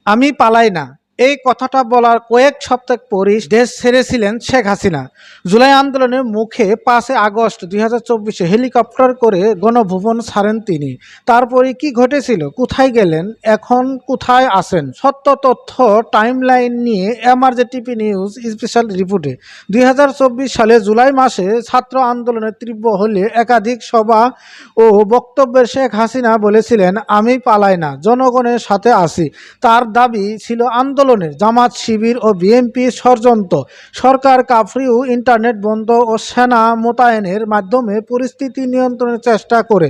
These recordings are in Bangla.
আমি পালাই না, এই কথাটা বলার কয়েক সপ্তাহ পরই দেশ ছেড়েছিলেন শেখ হাসিনা। জুলাই আন্দোলনের মুখে 5 আগস্ট 2024 হেলিকপ্টার করে গণভবন ছাড়েন তিনি। তারপরে কি ঘটেছিল, কোথায় গেলেন, এখন কোথায় আছেন? সত্য তথ্য টাইমলাইন নিয়ে এমআরজেটিভি নিউজ স্পেশাল রিপোর্টে। 2024 সালে জুলাই মাসে ছাত্র আন্দোলনের তীব্র হলে একাধিক সভা ও বক্তব্যে শেখ হাসিনা বলেছিলেন, আমি পালাই না, জনগণের সাথে আছি। তার দাবি ছিল আন্দোলনের জামাত, শিবির ও বিএনপি ষড়যন্ত্র। সরকার কারফিউ, ইন্টারনেট বন্ধ ও সেনা মোতায়েনের মাধ্যমে পরিস্থিতি নিয়ন্ত্রণের চেষ্টা করে।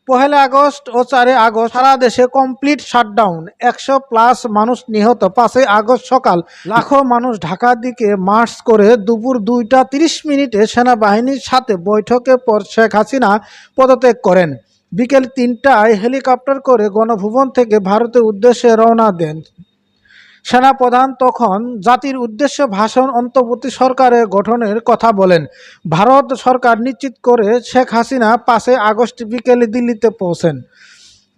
1 আগস্ট ও 4 আগস্ট সারা দেশে কমপ্লিট শাটডাউন, 100+ মানুষ নিহত। 5 আগস্ট সকাল লাখো মানুষ ঢাকার দিকে মার্চ করে দুপুর 2টা 30 মিনিটে সেনাবাহিনীর সাথে বৈঠকের পর শেখ হাসিনা পদত্যাগ করেন। বিকেল 3টায় হেলিকপ্টার করে গণভবন থেকে ভারতের উদ্দেশ্যে রওনা দেন। সেনাপ্রধান তখন জাতির উদ্দেশ্যে ভাষণ অন্তর্বর্তী সরকারের গঠনের কথা বলেন। ভারত সরকার নিশ্চিত করে শেখ হাসিনা 5 আগস্ট বিকেলে দিল্লিতে পৌঁছেন।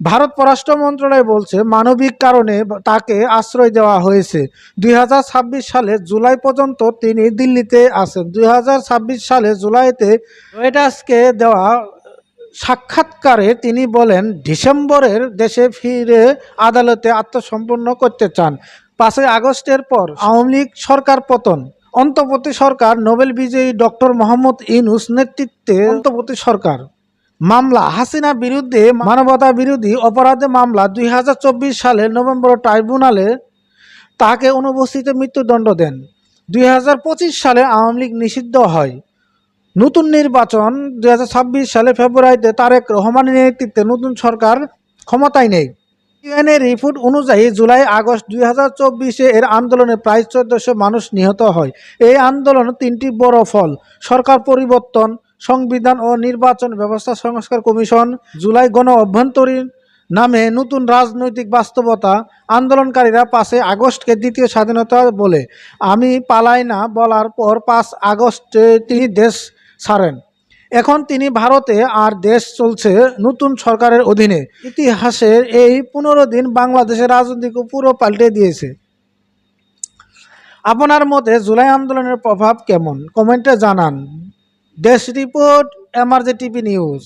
ভারত পররাষ্ট্র মন্ত্রণালয় বলছে, মানবিক কারণে তাকে আশ্রয় দেওয়া হয়েছে। 2026 সালে জুলাই পর্যন্ত তিনি দিল্লিতে আছেন। 2026 সালে জুলাইতে রয়টার্সকে দেওয়া সাক্ষাৎকারে তিনি বলেন, ডিসেম্বরের দেশে ফিরে আদালতে আত্মসমর্পণ করতে চান। 5 আগস্টের পর আওয়ামী লীগ সরকার পতন, অন্তর্বর্তী সরকার, নোবেল বিজয়ী ডক্টর মোহাম্মদ ইউনূস নেতৃত্বে অন্তর্বর্তী সরকার। মামলা, হাসিনা বিরুদ্ধে মানবতা বিরোধী অপরাধে মামলা। 2024 সালের নভেম্বর ট্রাইব্যুনালে তাকে অনুপস্থিতিতে মৃত্যুদণ্ড দেন। 2025 সালে আওয়ামী লীগ নিষিদ্ধ হয়। নতুন নির্বাচন 2026 সালে ফেব্রুয়ারিতে তারেক রহমানের নেতৃত্বে নতুন সরকার ক্ষমতায় নেই। ইউএনের রিপোর্ট অনুযায়ী জুলাই আগস্ট 2024 এর আন্দোলনে প্রায় 1400 মানুষ নিহত হয়। এই আন্দোলনের 3টি বড় ফল: সরকার পরিবর্তন, সংবিধান ও নির্বাচন ব্যবস্থা সংস্কার কমিশন, জুলাই গণ অভ্যন্তরীণ নামে নতুন রাজনৈতিক বাস্তবতা। আন্দোলনকারীরা 5 আগস্টকে দ্বিতীয় স্বাধীনতা বলে। আমি পালাই না বলার পর 5 আগস্টে তিনি দেশ ছাড়েন। এখন তিনি ভারতে, আর দেশ চলছে নতুন সরকারের অধীনে। ইতিহাসের এই 15 দিন বাংলাদেশের রাজনীতিকে পুরো পাল্টে দিয়েছে। আপনার মতে জুলাই আন্দোলনের প্রভাব কেমন, কমেন্টে জানান। দেশ রিপোর্ট, এমআরজেটিভি নিউজ।